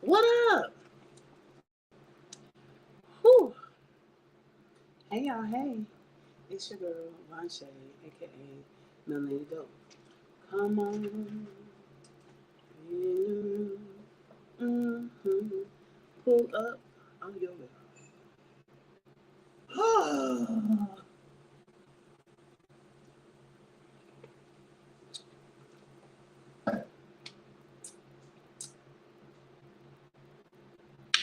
What up? Whew. Hey y'all, hey. It's your girl, 𝑻𝒉𝒆 𝑩𝒐𝒌, 𝑚𝒉𝒆 𝑩𝒐𝒌. Come on. Mm-hmm. Pull up on your way.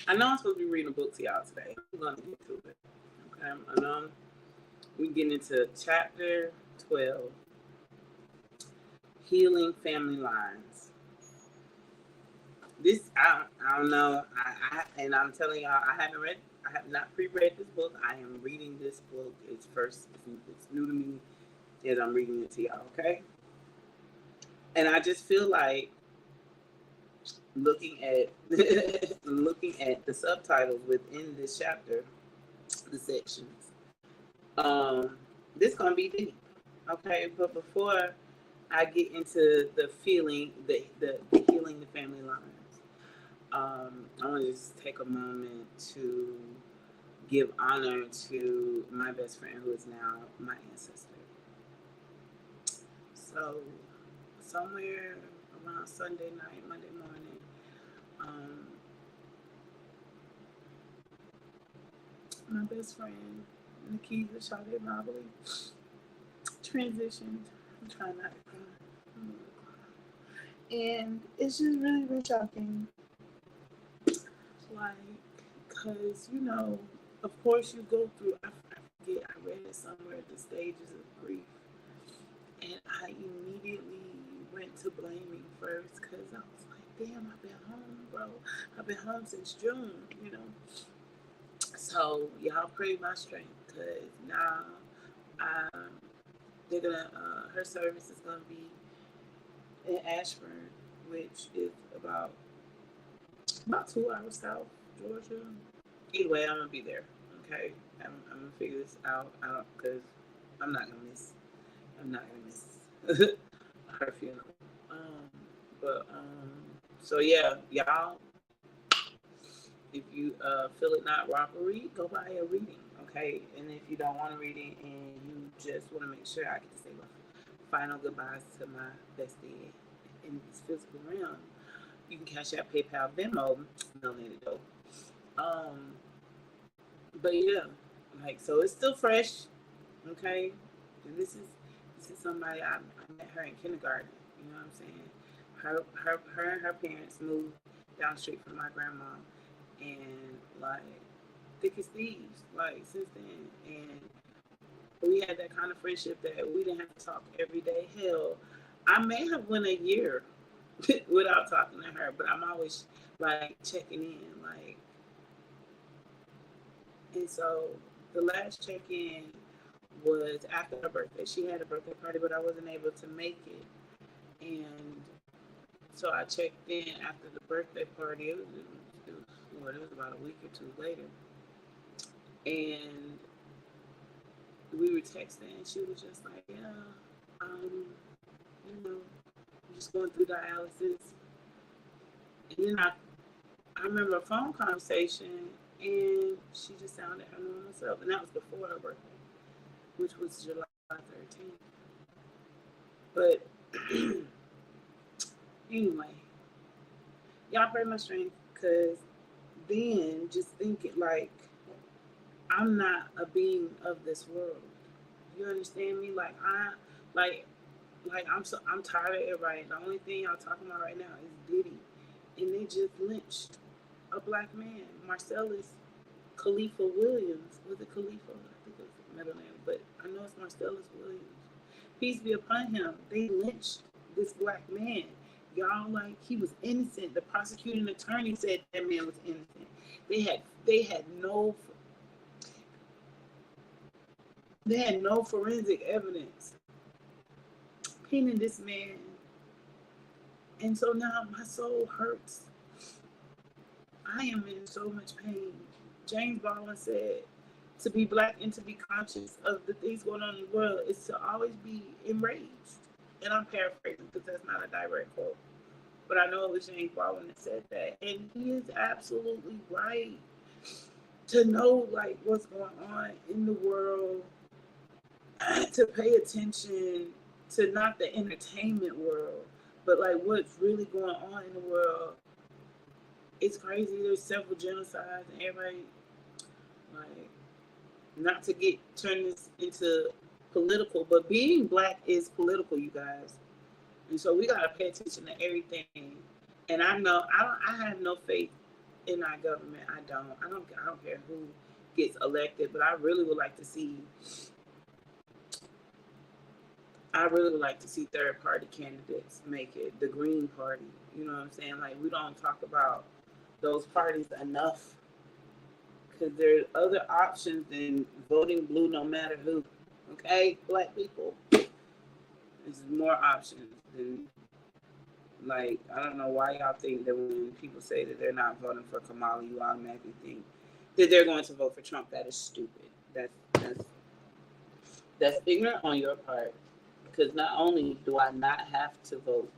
I know I'm supposed to be reading a book to y'all today. I'm going to get to it. Okay, I know we're getting into chapter 12, Healing Family Lines. This, I don't know, and I'm telling y'all, I have not pre-read this book. I am reading this book. It's new to me as I'm reading it to y'all, okay? And I just feel like looking at the subtitles within this chapter, the sections, this gonna be deep, okay? But before I get into the healing the family lines, I want to just take a moment to give honor to my best friend, who is now my ancestor. So somewhere around Sunday night, Monday morning, my best friend, 𝑻𝒉𝒆 transitioned. I'm trying not to cry. And it's just really, really shocking. Like, because, you know, of course you go through, I forget, I read it somewhere, the stages of grief. And I immediately went to blaming first, because I was like, damn, I've been home, bro. I've been home since June, you know. So y'all pray my strength, because now they're gonna her service is gonna be in Ashburn, which is about 2 hours south, Georgia. Either way, I'm gonna be there. Okay, I'm gonna figure this out because I'm not gonna miss her funeral. So yeah, y'all, if you feel it not robbery, go buy a reading, okay? And if you don't want a reading and you just want to make sure I get to say my final goodbyes to my bestie in this physical realm, you can cash out PayPal, Venmo, 𝑚𝒉𝒆 𝑩𝒐𝒌. But yeah, like, so it's still fresh, okay? And this is somebody I met her in kindergarten. You know what I'm saying? Her and her parents moved down the street from my grandma, and like thick as thieves, like since then. And we had that kind of friendship that we didn't have to talk every day. Hell, I may have went a year without talking to her, but I'm always like checking in, like. And so the last check-in was after her birthday. She had a birthday party, but I wasn't able to make it. And so I checked in after the birthday party. It was about a week or two later. And we were texting, and she was just like, yeah, you know, I'm just going through dialysis. And then I remember a phone conversation, and she just sounded her normal self. And that was before her birthday, which was July 13th. But anyway, y'all pray my strength, because then just thinking, like, I'm not a being of this world. You understand me? Like, I'm tired of everybody. The only thing y'all talking about right now is Diddy. And they just lynched a black man, Marcellus Khalifa Williams. Was it Khalifa? I think it was the middle name, but I know it's Marcellus Williams. Peace be upon him. They lynched this black man. Y'all, like, he was innocent. The prosecuting attorney said that man was innocent. They had no forensic evidence pinning this man. And so now my soul hurts. I am in so much pain. James Baldwin said, to be black and to be conscious of the things going on in the world is to always be enraged. And I'm paraphrasing because that's not a direct quote. But I know it was James Baldwin that said that, and he is absolutely right. To know like what's going on in the world, to pay attention to not the entertainment world, but like what's really going on in the world. It's crazy. There's several genocides, and everybody, like, not to turn this into political, but being black is political, you guys. And so we gotta pay attention to everything. And I know I have no faith in our government. I don't care who gets elected, but I really would like to see third party candidates make it. The Green Party, you know what I'm saying? Like, we don't talk about those parties enough, because there's other options than voting blue no matter who. Okay, black people, there's more options than, like, I don't know why y'all think that when people say that they're not voting for Kamala, you automatically think that they're going to vote for Trump. That is stupid. That's ignorant on your part, because not only do I not have to vote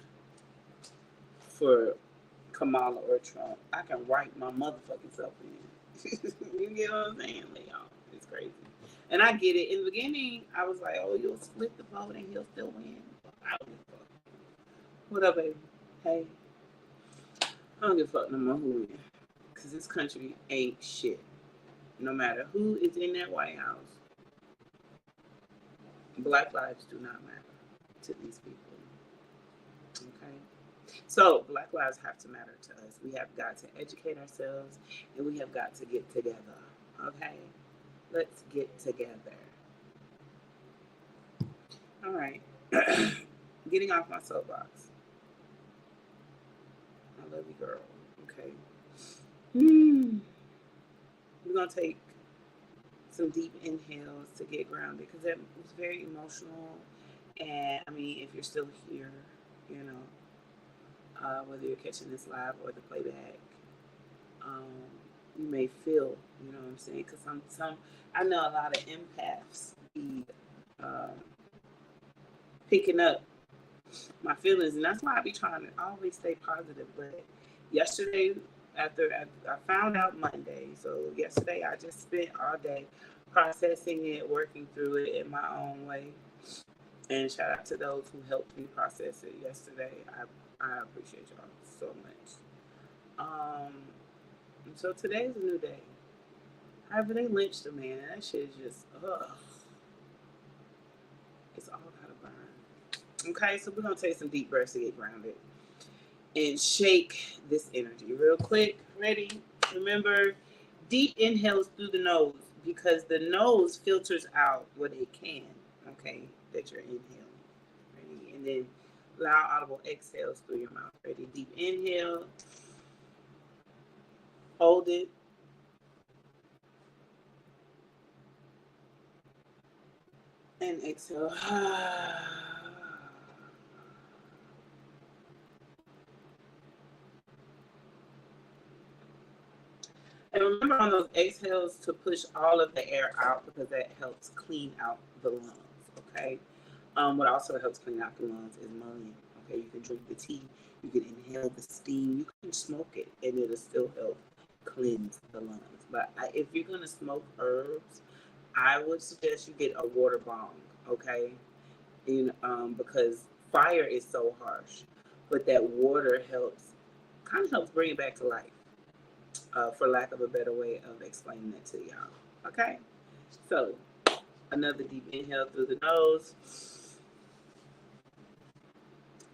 for Kamala or Trump, I can write my motherfucking self in. You get what I'm saying, y'all? It's crazy. And I get it. In the beginning, I was like, oh, you'll split the vote and he'll still win. I don't give a fuck. What up, baby? Hey. I don't give a fuck no more who wins. Because this country ain't shit. No matter who is in that White House, Black lives do not matter to these people. Okay? So, Black lives have to matter to us. We have got to educate ourselves, and we have got to get together. Okay? Let's get together. All right. Getting off my soapbox. I love you, girl. Okay. We're going to take some deep inhales to get grounded, because that was very emotional. And I mean, if you're still here, you know, whether you're catching this live or the playback, you may feel, you know what I'm saying? Because I know a lot of empaths be picking up my feelings, and that's why I be trying to always stay positive. But yesterday, after I found out Monday, so yesterday I just spent all day processing it, working through it in my own way. And shout out to those who helped me process it yesterday. I appreciate y'all so much. So today's a new day. However, they lynched a man. That shit is just, ugh. It's all gotta burn. Okay, so we're gonna take some deep breaths to get grounded and shake this energy real quick. Ready? Remember, deep inhales through the nose, because the nose filters out what it can, okay, that you're inhaling. Ready? And then loud audible exhales through your mouth. Ready? Deep inhale. Hold it. And exhale. And remember on those exhales to push all of the air out, because that helps clean out the lungs, okay? What also helps clean out the lungs is mullein, okay? You can drink the tea, you can inhale the steam, you can smoke it, and it'll still help cleanse the lungs. But if you're going to smoke herbs, I would suggest you get a water bong, okay? Because fire is so harsh, but that water kind of helps bring it back to life. For lack of a better way of explaining it to y'all. Okay? So, another deep inhale through the nose.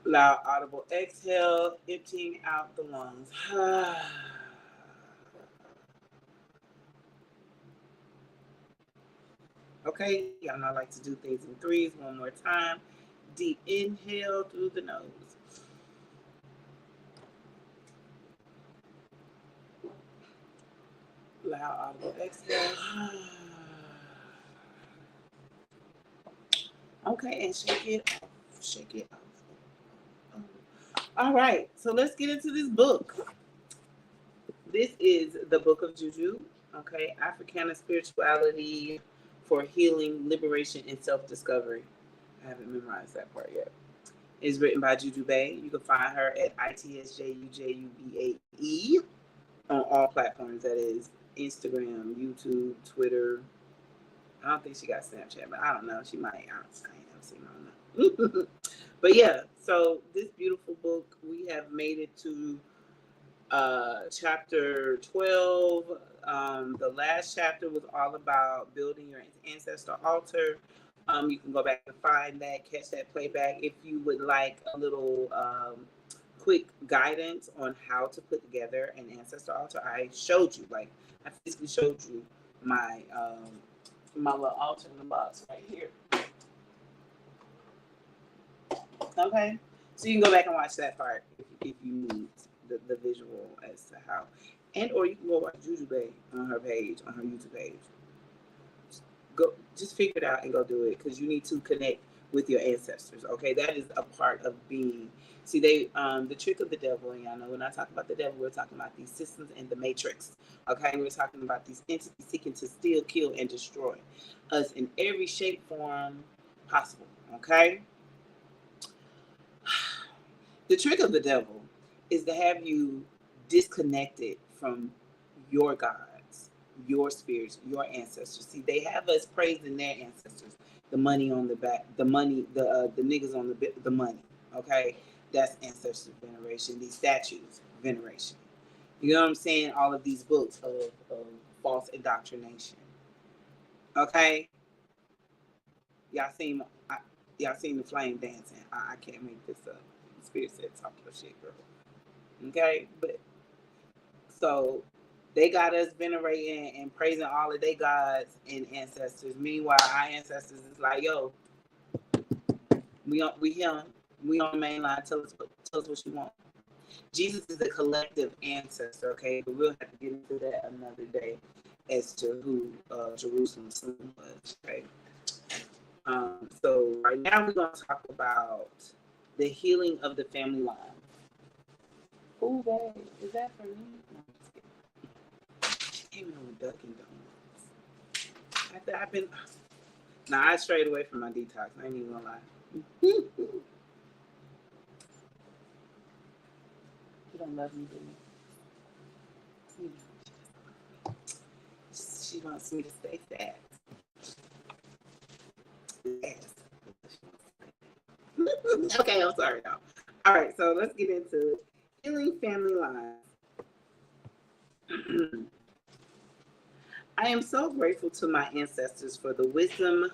Loud audible exhale, emptying out the lungs. Okay? Y'all know I like to do things in threes. One more time. Deep inhale through the nose. Loud audible exhale. Okay, and shake it off. Shake it off. All right, so let's get into this book. This is the book of Juju, okay? Africana spirituality for healing, liberation, and self-discovery. I haven't memorized that part yet. It's written by Juju Bay. You can find her at 𝑰TSJUJUBAE on all platforms. That is Instagram, YouTube, Twitter. I don't think she got Snapchat, but I don't know. She might. I ain't seen her. But yeah, so this beautiful book, we have made it to chapter 12. The last chapter was all about building your ancestor altar. You can go back and find that, catch that playback. If you would like a little quick guidance on how to put together an ancestor altar, I showed you. Like, I physically showed you my my little altar in the box right here. Okay, so you can go back and watch that part if you need the visual as to how, and or you can go watch Juju Bay on her page, on her YouTube page. Go, just figure it out and go do it, because you need to connect with your ancestors. Okay, that is a part of being. See, they the trick of the devil, and y'all know when I talk about the devil, we're talking about these systems and the matrix. Okay, we're talking about these entities seeking to steal, kill, and destroy us in every shape, form possible. Okay. The trick of the devil is to have you disconnected from your gods, your spirits, your ancestors. See, they have us praising their ancestors. The money on the back, the money, the niggas on the money. Okay, that's ancestor veneration. These statues, veneration. You know what I'm saying? All of these books of false indoctrination. Okay, y'all seen the flame dancing. I can't make this up. Spirit said talk your shit, girl. Okay, but so they got us venerating and praising all of their gods and ancestors. Meanwhile, our ancestors is like, yo, we on the main line. Tell us what you want. Jesus is a collective ancestor, okay? But we'll have to get into that another day as to who Jerusalem's son was, right? So right now we're gonna talk about the healing of the family line. Who that? Is that for me? No, I'm just kidding. She came in with Dunkin' Donuts. After I've been, I strayed away from my detox. I ain't even gonna lie. You don't love me, do you? She wants me to stay fat. Yes. Okay, I'm sorry, y'all. All right, so let's get into healing family lines. I am so grateful to my ancestors for the wisdom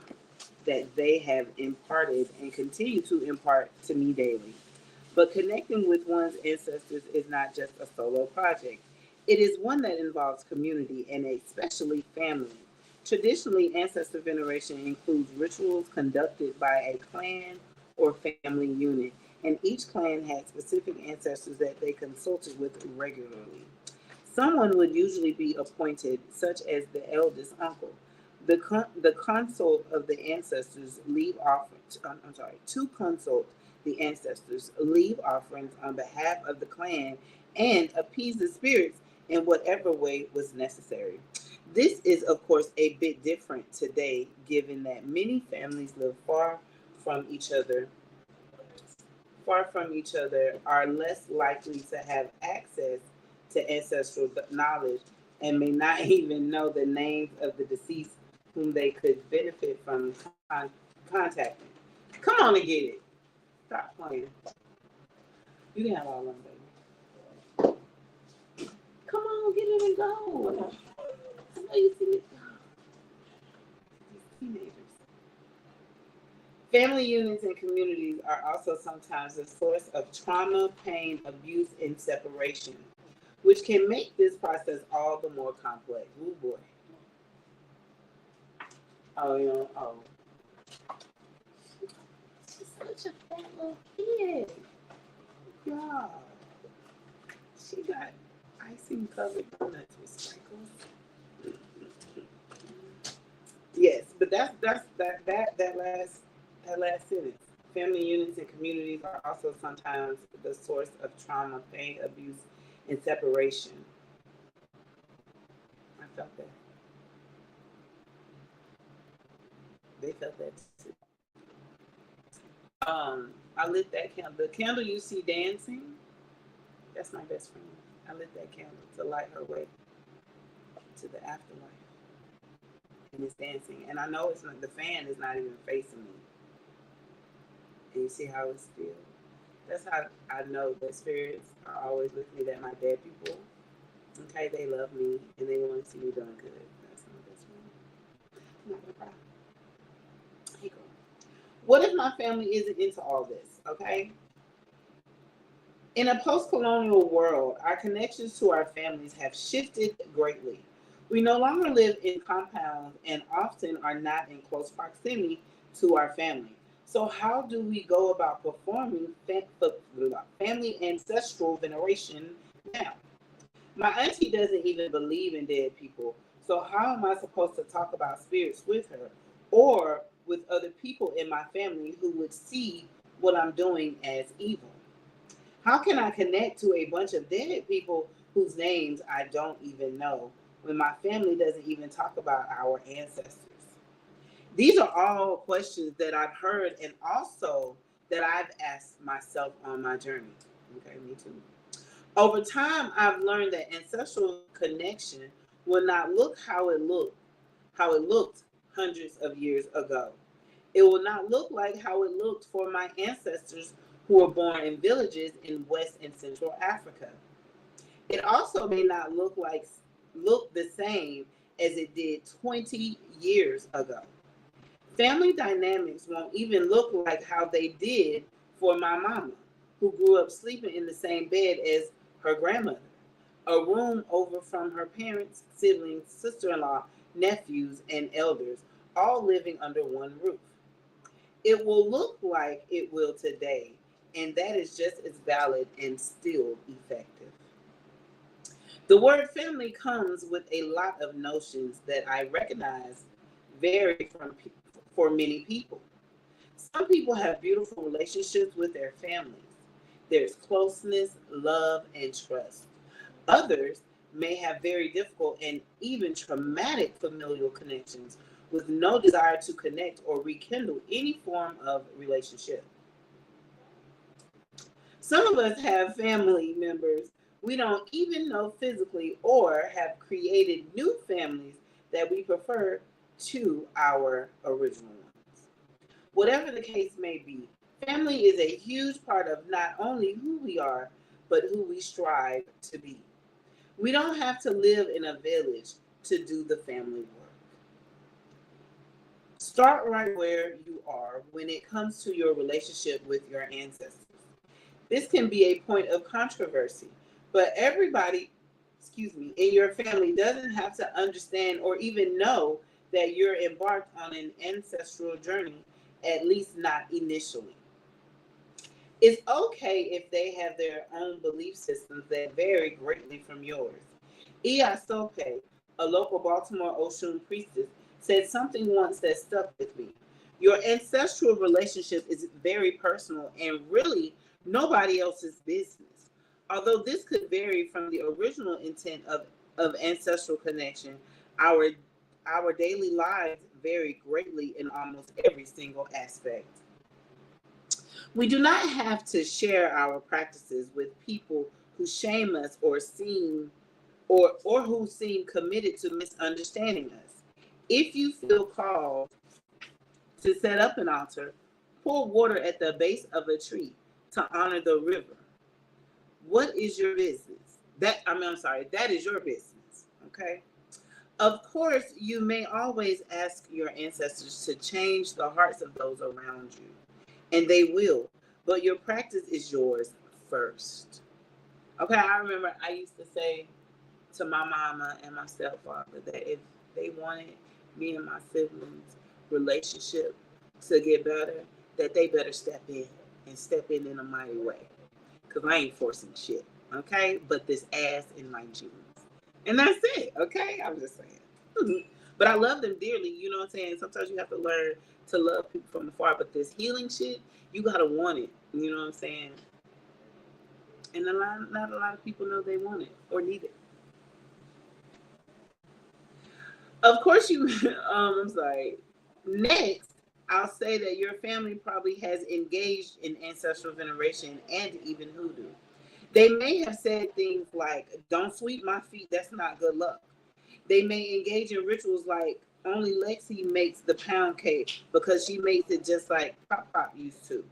that they have imparted and continue to impart to me daily. But connecting with one's ancestors is not just a solo project. It is one that involves community and especially family. Traditionally, ancestor veneration includes rituals conducted by a clan or family unit, and each clan had specific ancestors that they consulted with regularly. Someone would usually be appointed, such as the eldest uncle. The consult of the ancestors leave offerings. To consult the ancestors, leave offerings on behalf of the clan, and appease the spirits in whatever way was necessary. This is, of course, a bit different today, given that many families live from each other, far from each other, are less likely to have access to ancestral knowledge and may not even know the names of the deceased whom they could benefit from contacting. Come on and get it. Stop playing. You can have all of them, baby. Come on, get it and go. I know you see me. Teenagers. Family units and communities are also sometimes a source of trauma, pain, abuse, and separation, which can make this process all the more complex. Oh boy. Oh, you know, oh. She's such a fat little kid. God. She got icing covered donuts with sprinkles. Yes, but that last sentence. Family units and communities are also sometimes the source of trauma, pain, abuse, and separation. I felt that. They felt that too. I lit that candle. The candle you see dancing, that's my best friend. I lit that candle to light her way to the afterlife. And it's dancing. And I know it's not, the fan is not even facing me. And you see how it's still. That's how I know that spirits are always with me, that my dead people, okay, they love me and they want to see me doing good. That's my best friend. I'm not gonna cry. Hey girl. What if my family isn't into all this? Okay. In a post-colonial world, our connections to our families have shifted greatly. We no longer live in compounds and often are not in close proximity to our family. So how do we go about performing family ancestral veneration now? My auntie doesn't even believe in dead people. So how am I supposed to talk about spirits with her or with other people in my family who would see what I'm doing as evil? How can I connect to a bunch of dead people whose names I don't even know when my family doesn't even talk about our ancestors? These are all questions that I've heard and also that I've asked myself on my journey. Okay, me too. Over time, I've learned that ancestral connection will not look how it looked hundreds of years ago. It will not look like how it looked for my ancestors who were born in villages in West and Central Africa. It also may not look the same as it did 20 years ago. Family dynamics won't even look like how they did for my mama, who grew up sleeping in the same bed as her grandmother, a room over from her parents, siblings, sister-in-law, nephews, and elders, all living under one roof. It will look like it will today, and that is just as valid and still effective. The word family comes with a lot of notions that I recognize vary for many people. Some people have beautiful relationships with their families. There's closeness, love, and trust. Others may have very difficult and even traumatic familial connections with no desire to connect or rekindle any form of relationship. Some of us have family members we don't even know physically or have created new families that we prefer to our original ones. Whatever the case may be, family is a huge part of not only who we are, but who we strive to be. We don't have to live in a village to do the family work. Start right where you are when it comes to your relationship with your ancestors. This can be a point of controversy, but everybody, in your family doesn't have to understand or even know that you're embarked on an ancestral journey, at least not initially. It's okay if they have their own belief systems that vary greatly from yours. 𝑉𝒖𝒋𝒖, a local Baltimore Oshun priestess, said something once that stuck with me. Your ancestral relationship is very personal and really nobody else's business. Although this could vary from the original intent of ancestral connection, our daily lives vary greatly in almost every single aspect. We do not have to share our practices with people who shame us or who seem committed to misunderstanding us. If you feel called to set up an altar, pour water at the base of a tree to honor the river. What is your business? That is your business. Okay. Of course, you may always ask your ancestors to change the hearts of those around you, and they will, but your practice is yours first. Okay, I remember I used to say to my mama and my stepfather that if they wanted me and my siblings' relationship to get better, that they better step in a mighty way. Because I ain't forcing shit, okay? But this ass in my jeans. And that's it, okay? I'm just saying. But I love them dearly, you know what I'm saying? Sometimes you have to learn to love people from afar, but this healing shit, you gotta want it, you know what I'm saying? And not a lot of people know they want it or need it. Of course I'm sorry. Next, I'll say that your family probably has engaged in ancestral veneration and even hoodoo. They may have said things like, don't sweep my feet, that's not good luck. They may engage in rituals like, only Lexi makes the pound cake because she makes it just like Pop Pop used to.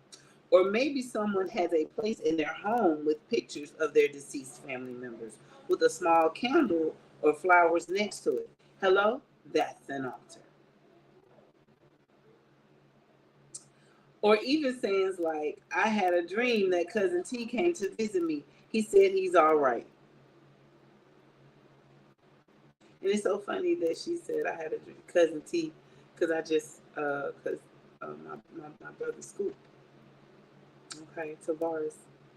Or maybe someone has a place in their home with pictures of their deceased family members with a small candle or flowers next to it. Hello? That's an altar. Or even sayings like, I had a dream that Cousin T came to visit me. He said he's all right. And it's so funny that she said I had a dream, Cousin T, because I just, because my brother Scoop. Okay, Tavares.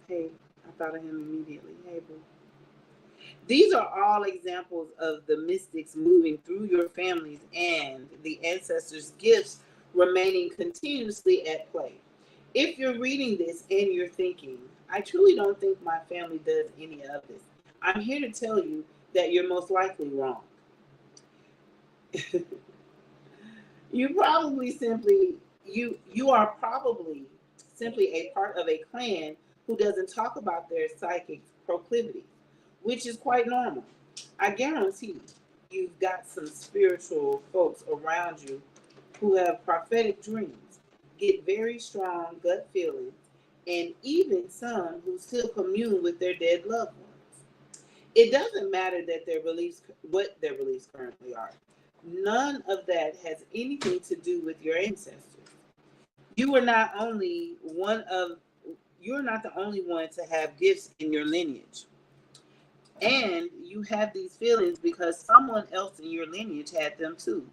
Hey, I thought of him immediately. Hey, boo. These are all examples of the mystics moving through your families and the ancestors' gifts remaining continuously at play. If you're reading this and you're thinking, I truly don't think my family does any of this, I'm here to tell you that you're most likely wrong. You are probably simply a part of a clan who doesn't talk about their psychic proclivities, which is quite normal. I guarantee you've got some spiritual folks around you who have prophetic dreams, get very strong gut feelings, and even some who still commune with their dead loved ones. It doesn't matter that what their beliefs currently are. None of that has anything to do with your ancestors. You are not you're not the only one to have gifts in your lineage. And you have these feelings because someone else in your lineage had them too.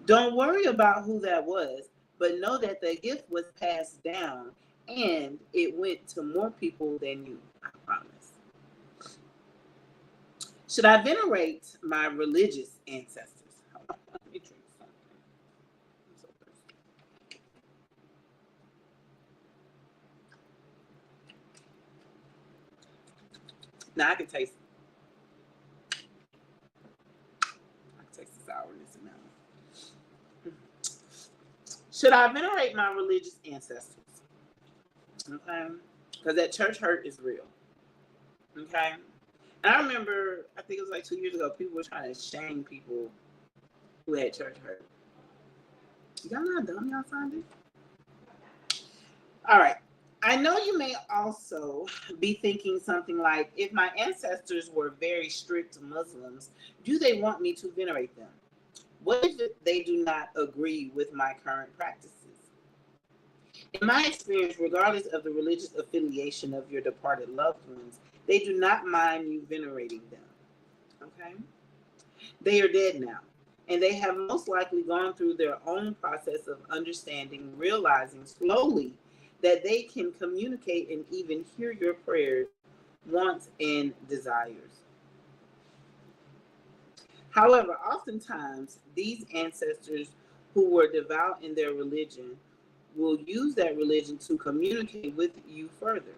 Don't worry about who that was, but know that the gift was passed down and it went to more people than you, I promise. Should I venerate my religious ancestors? Let me drink something. I'm so thirsty. Now I can taste the sourness in that one. Should I venerate my religious ancestors? Okay. Because that church hurt is real. Okay. And I remember, I think it was like 2 years ago, people were trying to shame people who had church hurt. Y'all not dumb, y'all sounded? All right. I know you may also be thinking something like, if my ancestors were very strict Muslims, do they want me to venerate them? What if they do not agree with my current practices? In my experience, regardless of the religious affiliation of your departed loved ones, they do not mind you venerating them. Okay? They are dead now, and they have most likely gone through their own process of understanding, realizing slowly that they can communicate and even hear your prayers, wants, and desires. However, oftentimes, these ancestors who were devout in their religion will use that religion to communicate with you further.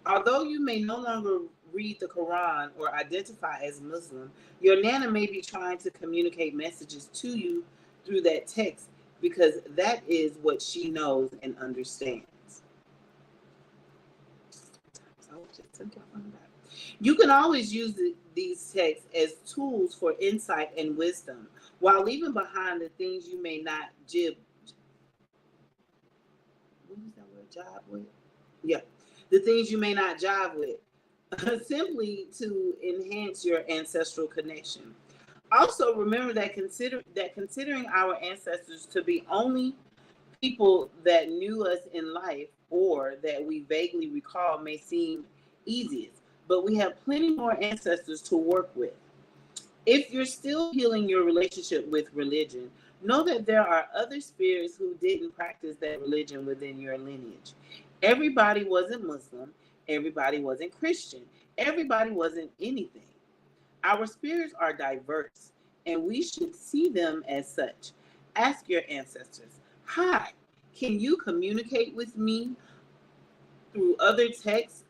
Although you may no longer read the Quran or identify as Muslim, your Nana may be trying to communicate messages to you through that text because that is what she knows and understands. You can always use these texts as tools for insight and wisdom while leaving behind the things you may not jive with. Yeah. The things you may not jive with, simply to enhance your ancestral connection. Also, remember that considering our ancestors to be only people that knew us in life or that we vaguely recall may seem easiest, but we have plenty more ancestors to work with. If you're still healing your relationship with religion, know that there are other spirits who didn't practice that religion within your lineage. Everybody wasn't Muslim. Everybody wasn't Christian. Everybody wasn't anything. Our spirits are diverse, and we should see them as such. Ask your ancestors, hi, can you communicate with me through other texts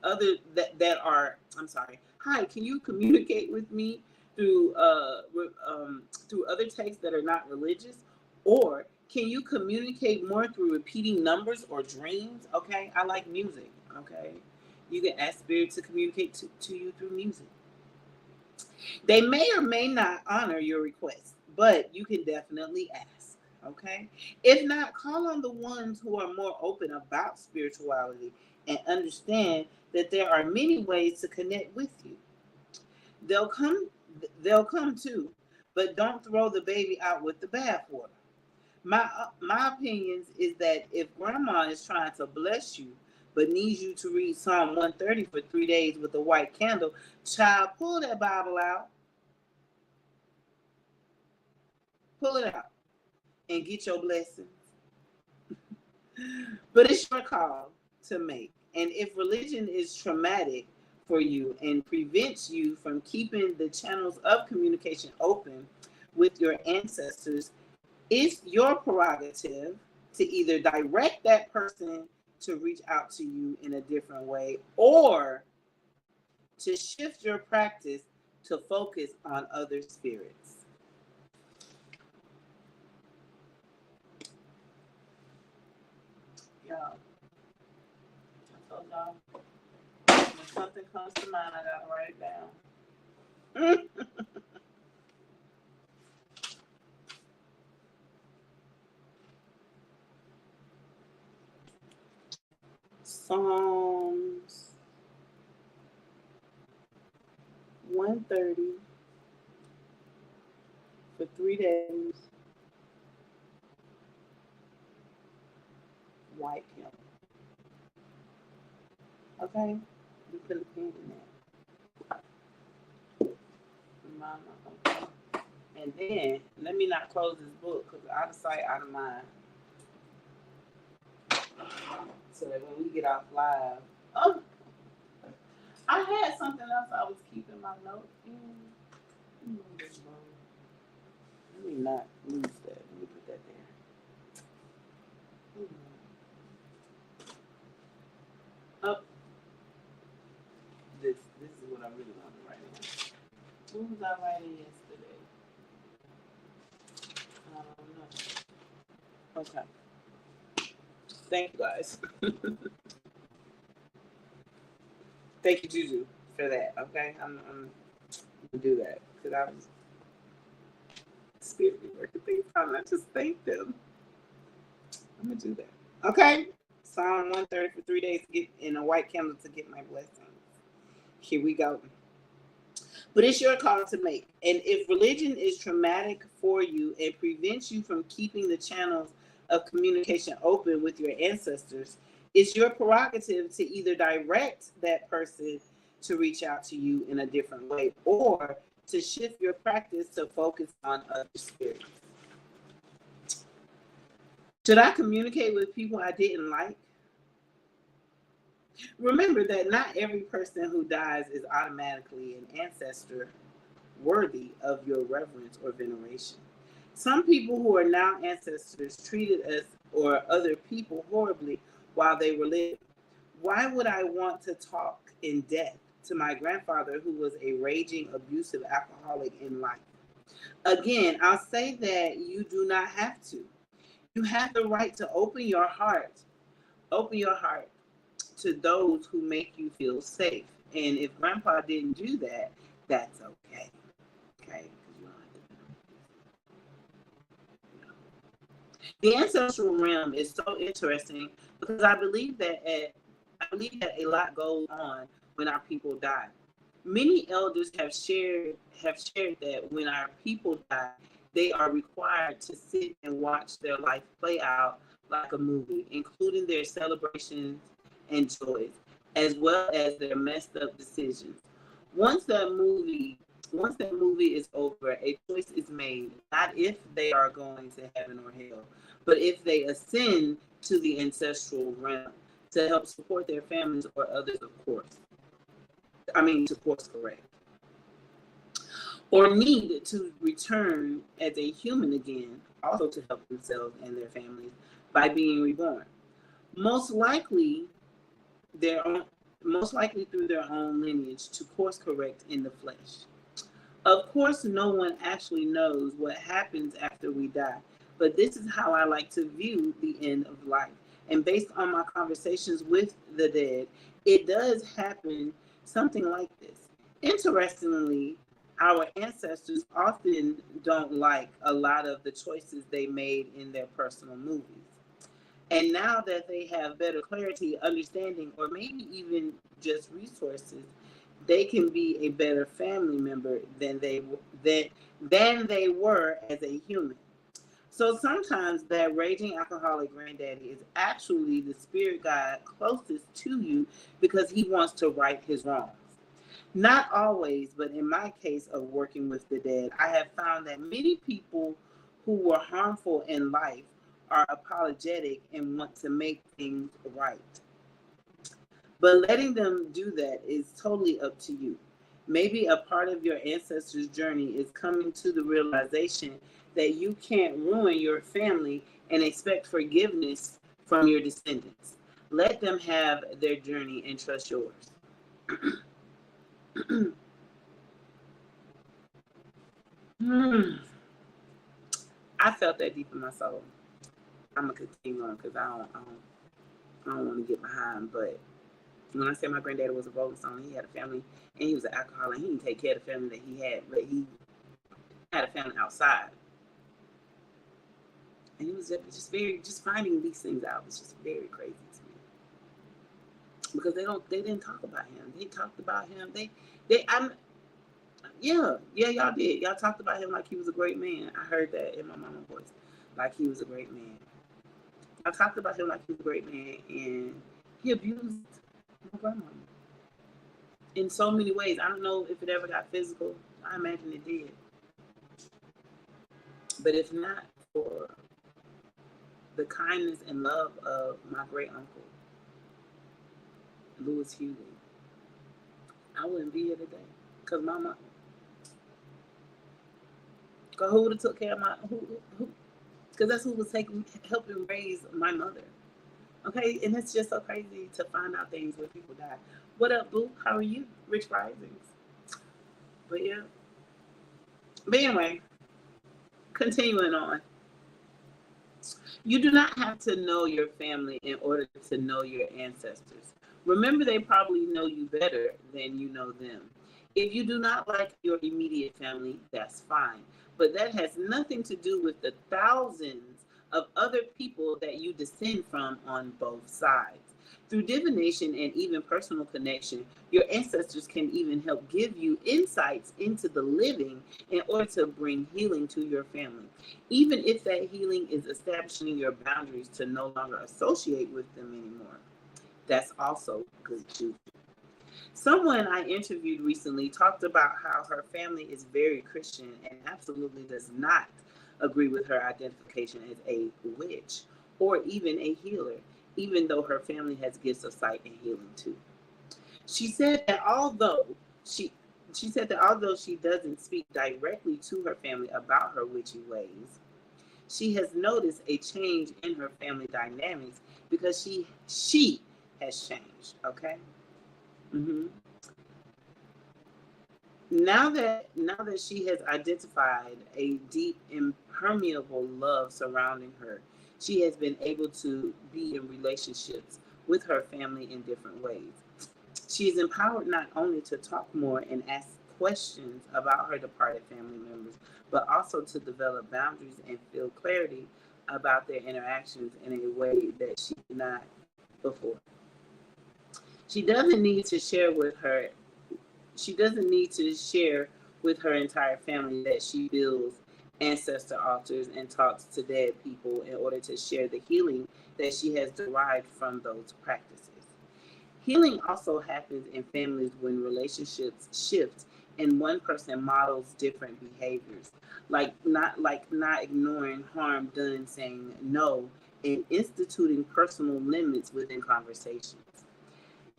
hi, can you communicate with me through other texts that are not religious? Or Can you communicate more through repeating numbers or dreams? Okay, I like music. Okay, you can ask spirit to communicate to you through music. They may or may not honor your request, but you can definitely ask. Okay, if not, call on the ones who are more open about spirituality and understand that there are many ways to connect with you. They'll come, they'll come too, but don't throw the baby out with the bathwater. My opinions is that if grandma is trying to bless you but needs you to read Psalm 130 for 3 days with a white candle, child, pull that Bible out, pull it out, and get your blessings. But it's your call to make. And if religion is traumatic for you and prevents you from keeping the channels of communication open with your ancestors, it's your prerogative to either direct that person to reach out to you in a different way or to shift your practice to focus on other spirits. Y'all, I told y'all, when something comes to mind, I gotta write it down. Psalms 130 for 3 days. White candle. Okay? You put a pin in that. Okay. And then, let me not close this book because out of sight, out of mind. So that when we get off live. Oh, I had something else I was keeping my notes in. Let me not lose that. Let me put that there. Oh, this is what I really want to write in. What was I writing yesterday? I don't know. Okay. Thank you guys. Thank you, Juju, for that. Okay, I'm gonna do that because I was spirit working things out, and I just thank them. I'm gonna do that. Okay, Psalm 130 for 3 days to get in a white candle to get my blessings. Here we go. But it's your call to make. And if religion is traumatic for you and prevents you from keeping the channels of communication open with your ancestors, it's your prerogative to either direct that person to reach out to you in a different way or to shift your practice to focus on other spirits. Should I communicate with people I didn't like? Remember that not every person who dies is automatically an ancestor worthy of your reverence or veneration. Some people who are now ancestors treated us or other people horribly while they were living. Why would I want to talk in death to my grandfather who was a raging, abusive alcoholic in life? Again, I'll say that you do not have to. You have the right to open your heart to those who make you feel safe. And if grandpa didn't do that, that's okay. Okay? The ancestral realm is so interesting because I believe that a lot goes on when our people die. Many elders have shared that when our people die, they are required to sit and watch their life play out like a movie, including their celebrations and joys, as well as their messed up decisions. Once that movie is over, a choice is made, not if they are going to heaven or hell, but if they ascend to the ancestral realm to help support their families or others, to course correct. Or need to return as a human again, also to help themselves and their families by being reborn. Most likely through their own lineage to course correct in the flesh. Of course, no one actually knows what happens after we die, but this is how I like to view the end of life. And based on my conversations with the dead, it does happen something like this. Interestingly, our ancestors often don't like a lot of the choices they made in their personal movies. And now that they have better clarity, understanding, or maybe even just resources, they can be a better family member than they were as a human. So sometimes that raging alcoholic granddaddy is actually the spirit guide closest to you because he wants to right his wrongs. Not always, but in my case of working with the dead, I have found that many people who were harmful in life are apologetic and want to make things right. But letting them do that is totally up to you. Maybe a part of your ancestors' journey is coming to the realization that you can't ruin your family and expect forgiveness from your descendants. Let them have their journey and trust yours. I felt that deep in my soul. I'm gonna continue on because I don't want to get behind. But when I said my granddaddy was a Rolling Stone, he had a family and he was an alcoholic. He didn't take care of the family that he had, but he had a family outside. And it was just finding these things out was just very crazy to me. Because they didn't talk about him. They talked about him. Y'all did. Y'all talked about him like he was a great man. I heard that in my mama's voice. Like he was a great man. I talked about him like he was a great man, and he abused my grandmama in so many ways. I don't know if it ever got physical. I imagine it did. But if not for the kindness and love of my great uncle, Louis Hughley, I wouldn't be here today. Because mama, who would have took care of who? Because that's who was helping raise my mother. Okay, and it's just so crazy to find out things when people die. What up, boo? How are you? Rich Risings. But yeah. But anyway, continuing on. You do not have to know your family in order to know your ancestors. Remember, they probably know you better than you know them. If you do not like your immediate family, that's fine. But that has nothing to do with the thousands of other people that you descend from on both sides. Through divination and even personal connection, your ancestors can even help give you insights into the living in order to bring healing to your family. Even if that healing is establishing your boundaries to no longer associate with them anymore. That's also good too. Someone I interviewed recently talked about how her family is very Christian and absolutely does not agree with her identification as a witch or even a healer, even though her family has gifts of sight and healing too. She said that although she doesn't speak directly to her family about her witchy ways, she has noticed a change in her family dynamics because she has changed. Okay. Now that she has identified a deep, impermeable love surrounding her, she has been able to be in relationships with her family in different ways. She is empowered not only to talk more and ask questions about her departed family members, but also to develop boundaries and feel clarity about their interactions in a way that she did not before. She doesn't need to share with her entire family that she builds ancestor altars and talks to dead people in order to share the healing that she has derived from those practices. Healing also happens in families when relationships shift and one person models different behaviors, like not ignoring harm done, saying no, and instituting personal limits within conversations.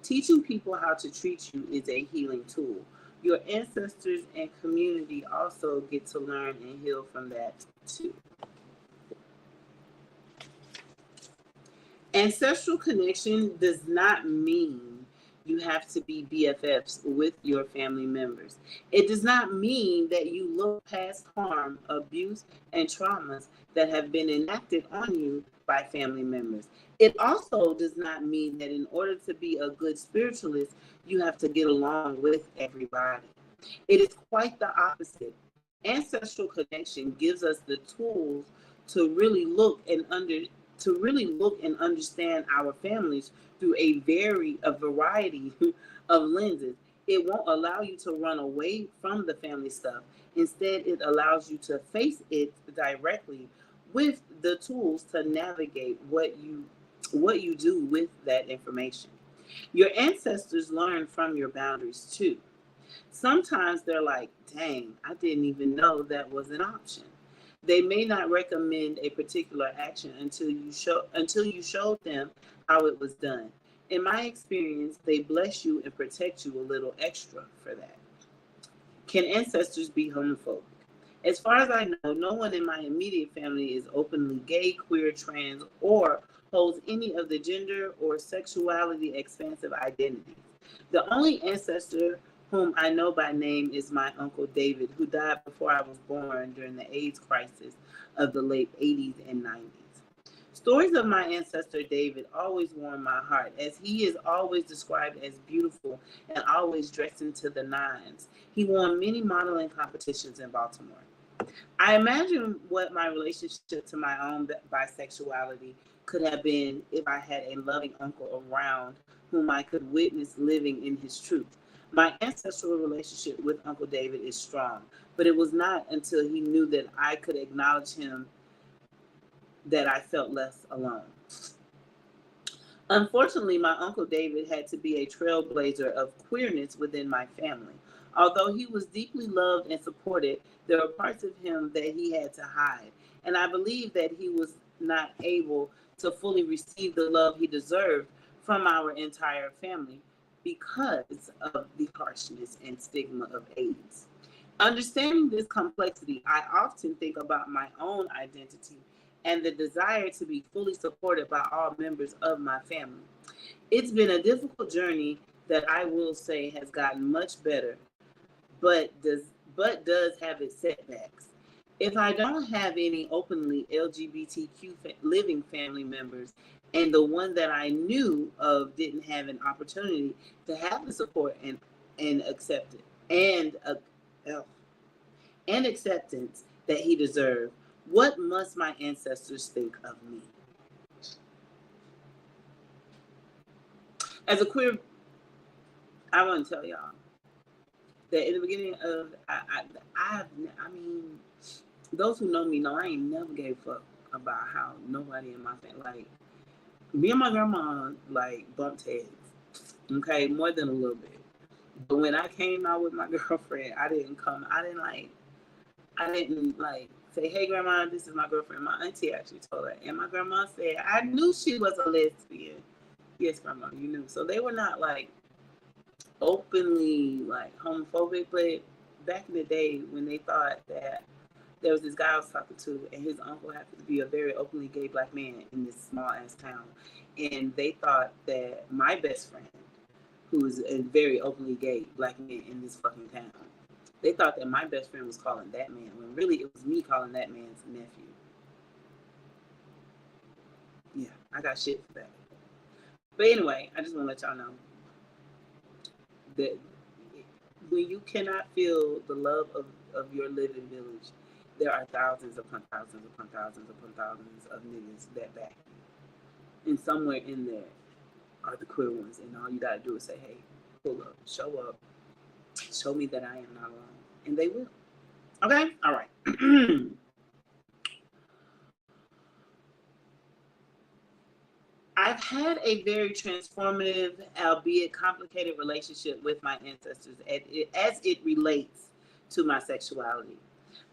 Teaching people how to treat you is a healing tool. Your ancestors and community also get to learn and heal from that too. Ancestral connection does not mean You have to be BFFs with your family members. It does not mean that you look past harm, abuse, and traumas that have been enacted on you by family members. It also does not mean that in order to be a good spiritualist, you have to get along with everybody. It is quite the opposite. Ancestral connection gives us the tools to really look and understand our families through a variety of lenses. It won't allow you to run away from the family stuff. Instead, it allows you to face it directly with the tools to navigate what you do with that information. Your ancestors learn from your boundaries too. Sometimes they're like, dang, I didn't even know that was an option. They may not recommend a particular action until you showed them how it was done. In my experience, they bless you and protect you a little extra for that. Can ancestors be homophobic? As far as I know, no one in my immediate family is openly gay, queer, trans, or holds any of the gender or sexuality expansive identities. The only ancestor whom I know by name is my Uncle David, who died before I was born during the AIDS crisis of the late 80s and 90s. Stories of my ancestor David always warm my heart, as he is always described as beautiful and always dressed into the nines. He won many modeling competitions in Baltimore. I imagine what my relationship to my own bisexuality could have been if I had a loving uncle around whom I could witness living in his truth. My ancestral relationship with Uncle David is strong, but it was not until he knew that I could acknowledge him that I felt less alone. Unfortunately, my Uncle David had to be a trailblazer of queerness within my family. Although he was deeply loved and supported, there were parts of him that he had to hide. And I believe that he was not able to fully receive the love he deserved from our entire family because of the harshness and stigma of AIDS. Understanding this complexity, I often think about my own identity and the desire to be fully supported by all members of my family. It's been a difficult journey that I will say has gotten much better, but does have its setbacks. If I don't have any openly LGBTQ living family members, and the one that I knew of didn't have an opportunity to have the support and accept it and acceptance that he deserved, what must my ancestors think of me? As a queer, I want to tell y'all that in the beginning of, I mean, those who know me know I ain't never gave a fuck about how nobody in my family, like, me and my grandma, like, bumped heads, okay, more than a little bit. But when I came out with my girlfriend, I didn't say, hey, grandma, this is my girlfriend. My auntie actually told her. And my grandma said, I knew she was a lesbian. Yes, grandma, you knew. So they were not, like, openly, like, homophobic. But back in the day when they thought that there was this guy I was talking to, and his uncle happened to be a very openly gay black man in this small-ass town. And they thought that my best friend, who is a very openly gay black man in this fucking town, they thought that my best friend was calling that man, when really it was me calling that man's nephew. Yeah, I got shit for that. But anyway, I just want to let y'all know that when you cannot feel the love of your living village, there are thousands upon thousands upon thousands upon thousands of niggas that back you. And somewhere in there are the queer ones. And all you got to do is say, hey, pull up, show me that I am not alone. And they will. Okay? All right. I've had a very transformative, albeit complicated, relationship with my ancestors as it relates to my sexuality.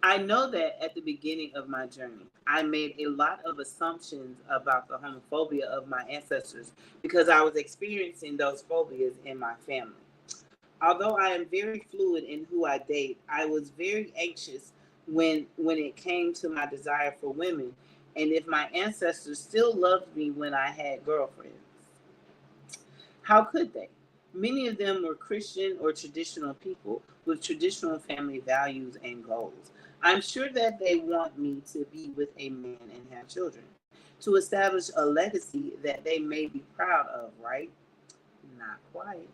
I know that at the beginning of my journey, I made a lot of assumptions about the homophobia of my ancestors because I was experiencing those phobias in my family. Although I am very fluid in who I date, I was very anxious when it came to my desire for women and if my ancestors still loved me when I had girlfriends. How could they? Many of them were Christian or traditional people with traditional family values and goals. I'm sure that they want me to be with a man and have children, to establish a legacy that they may be proud of, right? Not quite.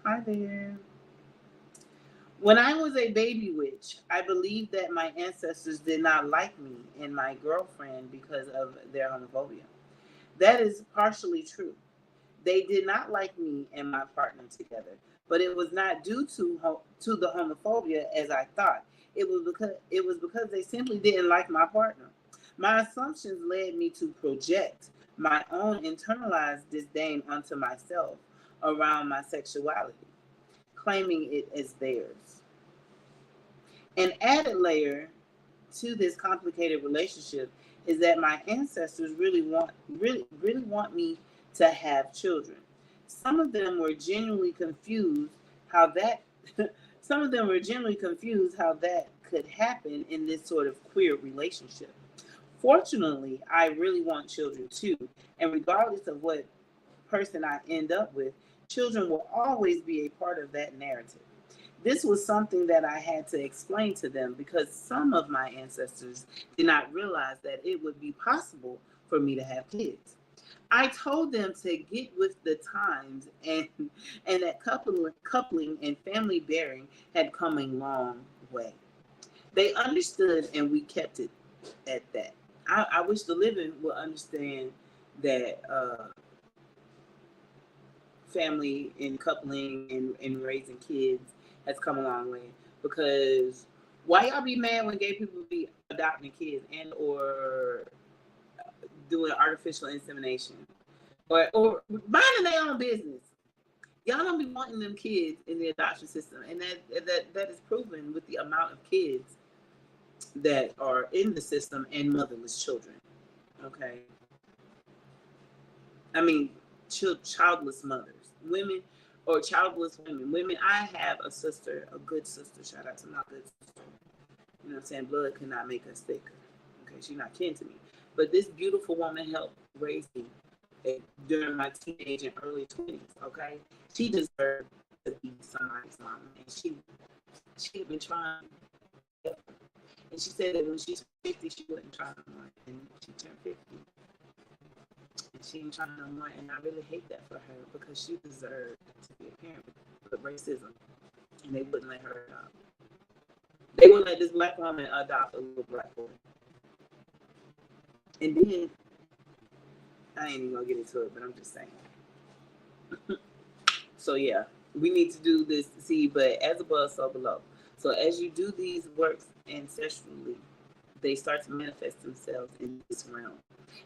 Hi there. When I was a baby witch, I believed that my ancestors did not like me and my girlfriend because of their homophobia. That is partially true. They did not like me and my partner together, but it was not due to the homophobia as I thought. It was because they simply didn't like my partner. My assumptions led me to project my own internalized disdain onto myself around my sexuality, claiming it as theirs. An added layer to this complicated relationship is that my ancestors really want me to have children. Some of them were genuinely confused how that some of them were genuinely confused how that could happen in this sort of queer relationship. Fortunately, I really want children too, and regardless of what person I end up with, children will always be a part of that narrative. This was something that I had to explain to them because some of my ancestors did not realize that it would be possible for me to have kids. I told them to get with the times and that coupling and family bearing had come a long way. They understood and we kept it at that. I wish the living would understand that family and coupling and raising kids has come a long way. Because why y'all be mad when gay people be adopting kids and or doing artificial insemination or minding their own business? Y'all don't be wanting them kids in the adoption system, and that is proven with the amount of kids that are in the system and motherless children. Okay, I mean childless mothers, women, or childless women. Women. I have a sister, a good sister. Shout out to my good sister. You know what I'm saying? Blood could not make us thicker. Okay, she's not kin to me, but this beautiful woman helped raise me during my teenage and early 20s. Okay, she deserved to be somebody's mama, and she had been trying. And she said that when she's 50, she wasn't trying no more. And she turned 50. And she ain't trying no more. And I really hate that for her because she deserved to be a parent. But racism. And they wouldn't let her adopt. They wouldn't let this black woman adopt a little black boy. And then, I ain't even gonna get into it, but I'm just saying. So yeah, we need to do this, see, but as above, so below. So as you do these works ancestrally, they start to manifest themselves in this realm.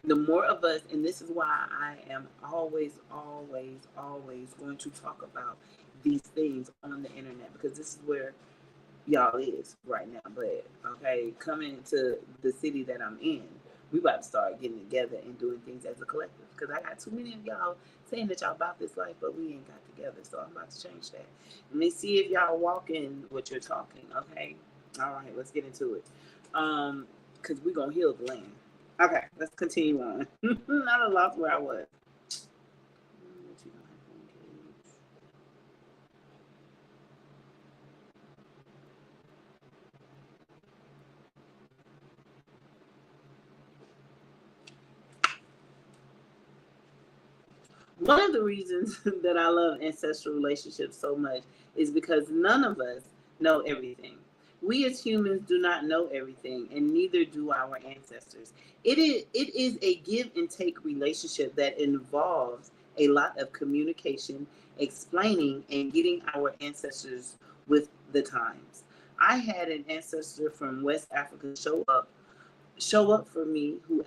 The more of us, and this is why I am always going to talk about these things on the internet, because this is where y'all is right now. But okay, coming to the city that I'm in, we about to start getting together and doing things as a collective, because I got too many of y'all saying that y'all about this life, but we ain't got together. So I'm about to change that. Let me see if y'all walking what you're talking. Okay, all right, let's get into it. Because we're gonna heal the land. Okay, let's continue on. I lost where I was. One of the reasons that I love ancestral relationships so much is because none of us know everything. We as humans do not know everything, and neither do our ancestors. It is a give and take relationship that involves a lot of communication, explaining, and getting our ancestors with the times. I had an ancestor from West Africa show up for me who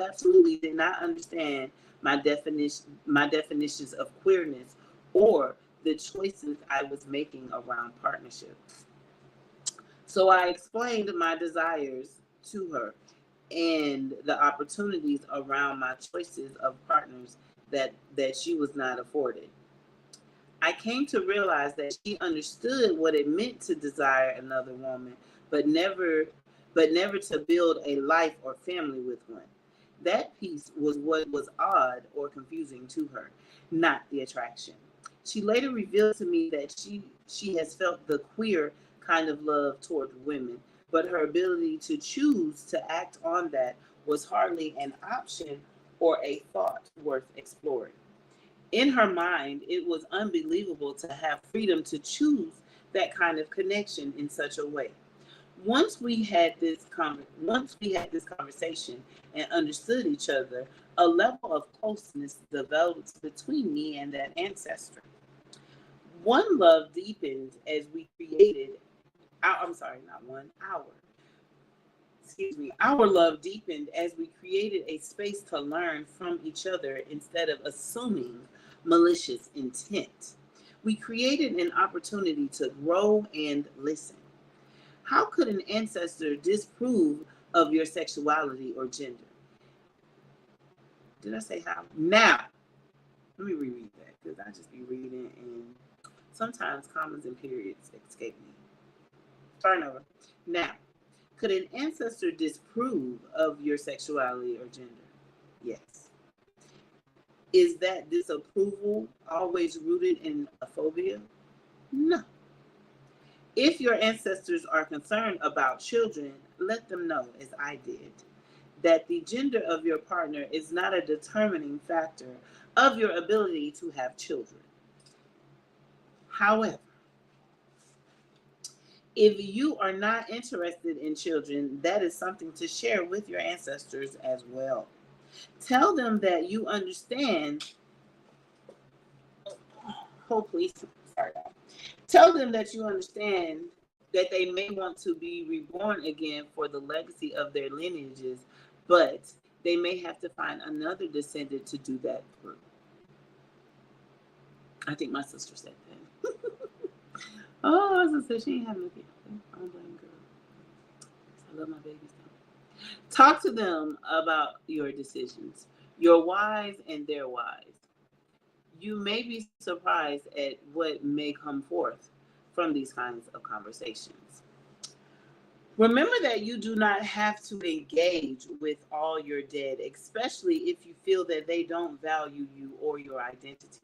absolutely did not understand my definitions of queerness or the choices I was making around partnership. So I explained my desires to her and the opportunities around my choices of partners that she was not afforded. I came to realize that she understood what it meant to desire another woman, but never to build a life or family with one. That piece was what was odd or confusing to her, not the attraction. She later revealed to me that she has felt the queer kind of love toward women, but her ability to choose to act on that was hardly an option or a thought worth exploring. In her mind, it was unbelievable to have freedom to choose that kind of connection in such a way. Once we had this conversation and understood each other, a level of closeness developed between me and that ancestor. One love deepened as we created I'm sorry, not one, our love deepened as we created a space to learn from each other instead of assuming malicious intent. We created an opportunity to grow and listen. How could an ancestor disprove of your sexuality or gender? Did I say how? Now, let me reread that because I just be reading and sometimes commas and periods escape me. Starting over. Now, could an ancestor disprove of your sexuality or gender? Yes. Is that disapproval always rooted in a phobia? No. If your ancestors are concerned about children, let them know, as I did, that the gender of your partner is not a determining factor of your ability to have children. However, if you are not interested in children, that is something to share with your ancestors as well. Tell them that you understand. Hopefully, sorry. Tell them that you understand that they may want to be reborn again for the legacy of their lineages, but they may have to find another descendant to do that through. I think my sister said that. Oh, my sister said she ain't having a kid. I don't blame girl. I love my babies though. Talk to them about your decisions, your whys and their whys. You may be surprised at what may come forth from these kinds of conversations. Remember that you do not have to engage with all your dead, especially if you feel that they don't value you or your identity.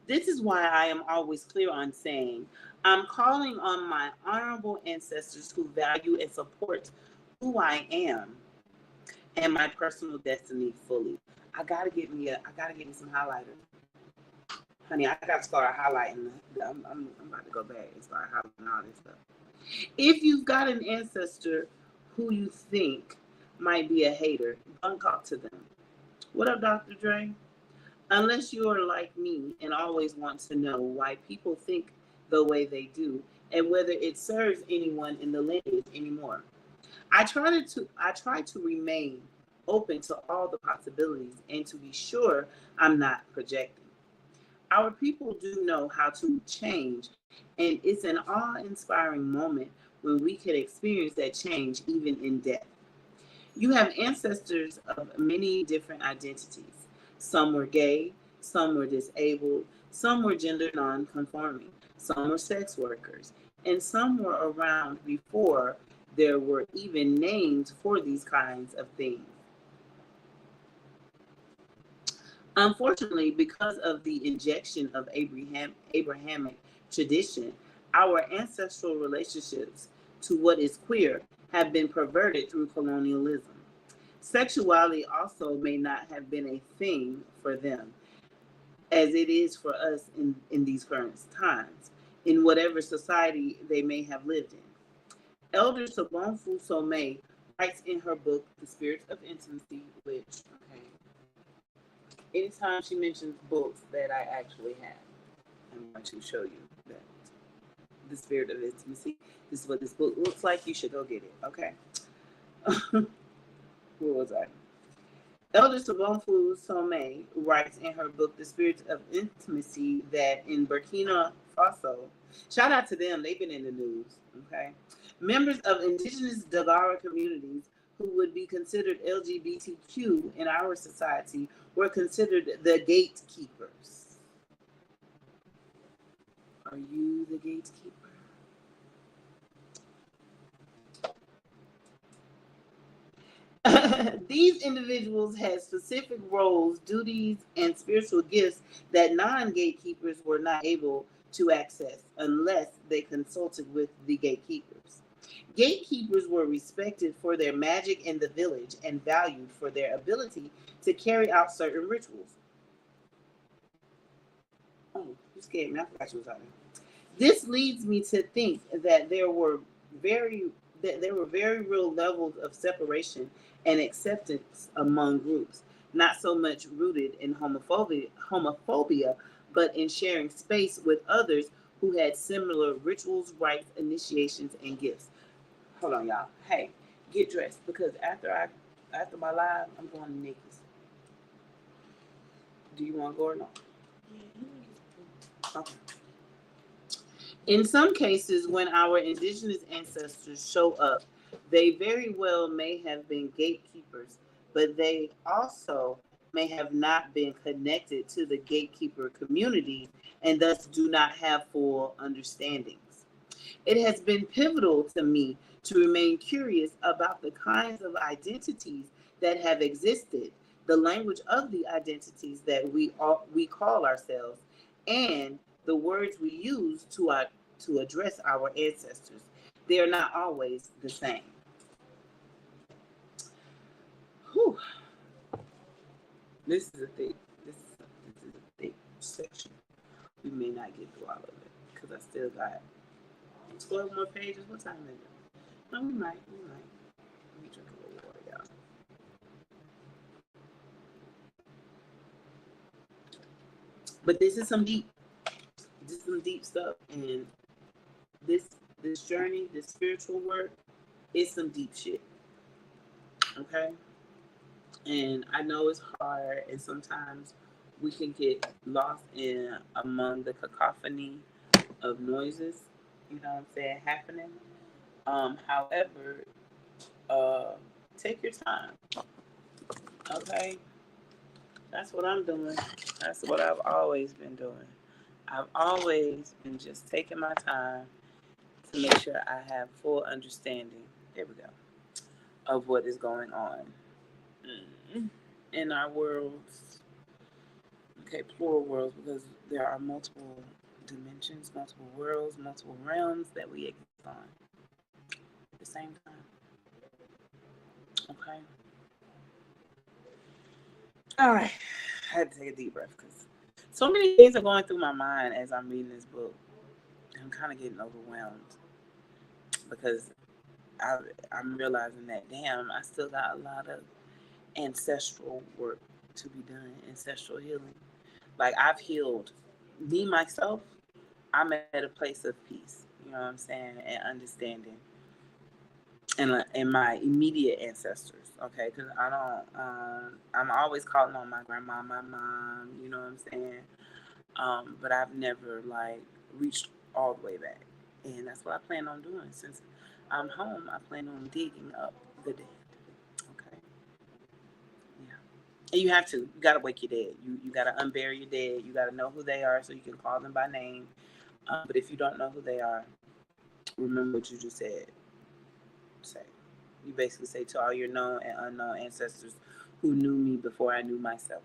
This is why I am always clear on saying, I'm calling on my honorable ancestors who value and support who I am and my personal destiny fully. I gotta get me some highlighters. Honey, I gotta start highlighting. I'm about to go back and start highlighting all this stuff. If you've got an ancestor who you think might be a hater, don't talk to them. What up, Dr. Dre? Unless you are like me and always want to know why people think the way they do and whether it serves anyone in the lineage anymore. I try to remain open to all the possibilities and to be sure I'm not projecting. Our people do know how to change, and it's an awe-inspiring moment when we can experience that change even in death. You have ancestors of many different identities. Some were gay, some were disabled, some were gender non-conforming, some were sex workers, and some were around before there were even names for these kinds of things. Unfortunately, because of the injection of Abrahamic tradition, our ancestral relationships to what is queer have been perverted through colonialism. Sexuality also may not have been a thing for them, as it is for us in these current times, in whatever society they may have lived in. Elder 𝑚𝒉𝒆 writes in her book, The Spirit of Intimacy, which, okay, anytime she mentions books that I actually have, I'm going to show you that The Spirit of Intimacy. This is what this book looks like. You should go get it, okay? Where was I? Elder 𝑚𝒉𝒆 writes in her book, The Spirit of Intimacy, that in Burkina Faso, shout out to them, they've been in the news, okay? Members of indigenous Dagara communities who would be considered LGBTQ in our society were considered the gatekeepers. Are you the gatekeeper? These individuals had specific roles, duties, and spiritual gifts that non-gatekeepers were not able to access unless they consulted with the gatekeepers. Gatekeepers were respected for their magic in the village and valued for their ability to carry out certain rituals. Oh, you scared me. I forgot you was out there. This leads me to think that very there were very real levels of separation and acceptance among groups, not so much rooted in homophobia, but in sharing space with others who had similar rituals, rites, initiations, and gifts. Hold on, y'all. Hey, get dressed because after my live, I'm going to Nikki's. Do you want to go or not? Okay. In some cases, when our indigenous ancestors show up, they very well may have been gatekeepers, but they also may have not been connected to the gatekeeper community and thus do not have full understandings. It has been pivotal to me to remain curious about the kinds of identities that have existed, the language of the identities that we call ourselves, and the words we use to address our ancestors. They are not always the same. Whew. This is a thick section. We may not get through all of it because I still got 12 more pages. What time is it? No, we might. Let me drink a little water, y'all. But this is some deep stuff, and this journey, this spiritual work, is some deep shit. Okay, and I know it's hard, and sometimes we can get lost in among the cacophony of noises. You know what I'm saying? Happening. However, take your time. Okay, that's what I'm doing. That's what I've always been doing. I've always been just taking my time to make sure I have full understanding. There we go. Of what is going on in our worlds. Okay, plural worlds, because there are multiple dimensions, multiple worlds, multiple realms that we exist on at the same time. Okay. All right. I had to take a deep breath because so many things are going through my mind as I'm reading this book. I'm kind of getting overwhelmed because I'm realizing that, damn, I still got a lot of ancestral work to be done, ancestral healing. Like, I've healed me, myself. I'm at a place of peace, you know what I'm saying, and understanding. And my immediate ancestors, okay, because I don't, I'm always calling on my grandma, my mom, you know what I'm saying, but I've never, like, reached all the way back. And that's what I plan on doing. Since I'm home, I plan on digging up the dead. Okay. Yeah. And you have to. You got to wake your dead. You got to unbury your dead. You got to know who they are so you can call them by name. But if you don't know who they are, remember what you just said. Say. You basically say to all your known and unknown ancestors who knew me before I knew myself.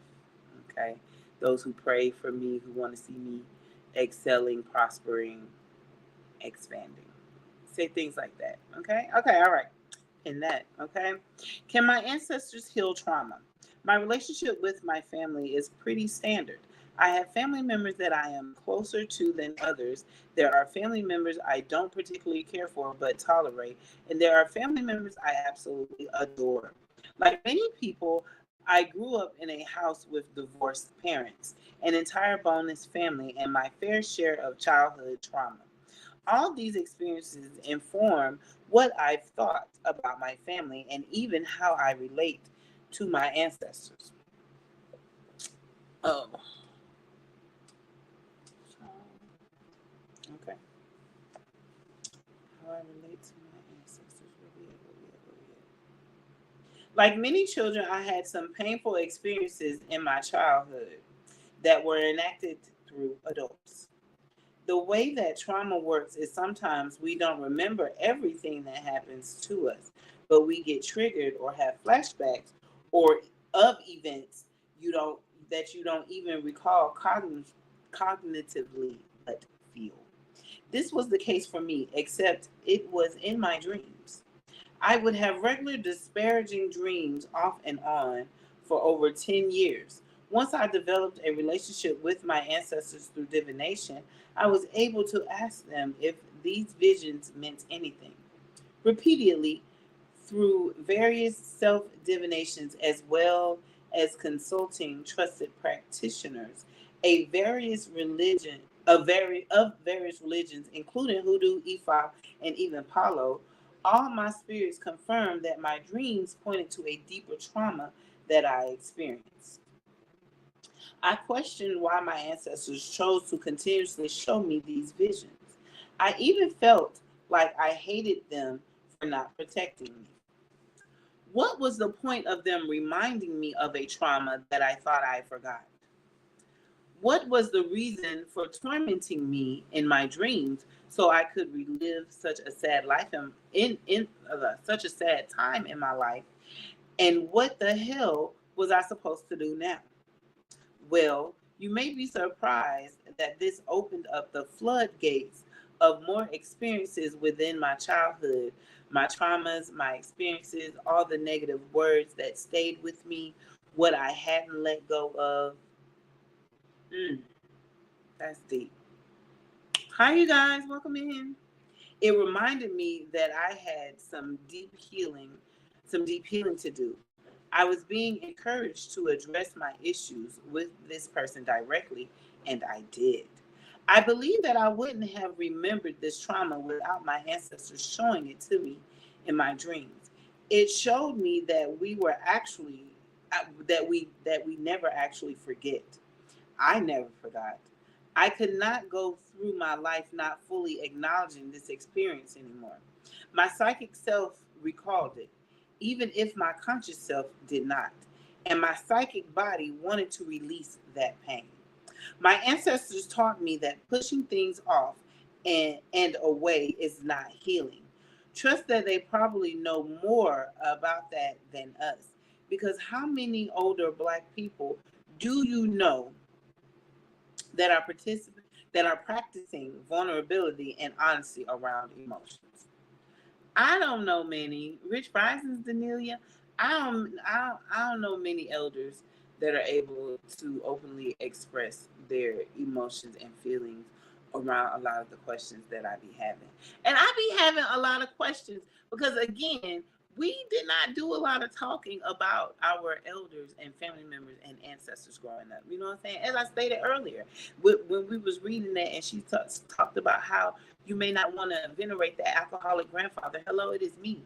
Okay. Those who pray for me, who want to see me excelling, prospering, expanding. Say things like that. Okay. Okay. All right. In that. Okay. Can my ancestors heal trauma? My relationship with my family is pretty standard. I have family members that I am closer to than others. There are family members I don't particularly care for but tolerate. And there are family members I absolutely adore. Like many people, I grew up in a house with divorced parents, an entire bonus family, and my fair share of childhood trauma. All these experiences inform what I've thought about my family and even how I relate to my ancestors. Oh, okay. How I relate to my ancestors. Like many children, I had some painful experiences in my childhood that were enacted through adults. The way that trauma works is sometimes we don't remember everything that happens to us, but we get triggered or have flashbacks or of events you don't even recall cognitively but feel. This was the case for me, except it was in my dreams. I would have regular disparaging dreams off and on for over 10 years. Once I developed a relationship with my ancestors through divination, I was able to ask them if these visions meant anything. Repeatedly, through various self-divinations as well as consulting trusted practitioners, of various religions, including Hoodoo, Ifa, and even Palo, all my spirits confirmed that my dreams pointed to a deeper trauma that I experienced. I questioned why my ancestors chose to continuously show me these visions. I even felt like I hated them for not protecting me. What was the point of them reminding me of a trauma that I thought I forgot? What was the reason for tormenting me in my dreams so I could relive such a sad life such a sad time in my life? And what the hell was I supposed to do now? Well, you may be surprised that this opened up the floodgates of more experiences within my childhood, my traumas, my experiences, all the negative words that stayed with me, what I hadn't let go of. That's deep. Hi, you guys. Welcome in. It reminded me that I had some deep healing to do. I was being encouraged to address my issues with this person directly, and I did. I believe that I wouldn't have remembered this trauma without my ancestors showing it to me in my dreams. It showed me that we never actually forget. I never forgot. I could not go through my life not fully acknowledging this experience anymore. My psychic self recalled it, even if my conscious self did not. And my psychic body wanted to release that pain. My ancestors taught me that pushing things off and away is not healing. Trust that they probably know more about that than us. Because how many older Black people do you know that are practicing vulnerability and honesty around emotions? I don't know many. Rich Risings, Danelia. I don't know many elders that are able to openly express their emotions and feelings around a lot of the questions that I be having. And I be having a lot of questions because, again, we did not do a lot of talking about our elders and family members and ancestors growing up. You know what I'm saying? As I stated earlier, when we was reading that, and she talked about how you may not want to venerate the alcoholic grandfather. Hello, it is me.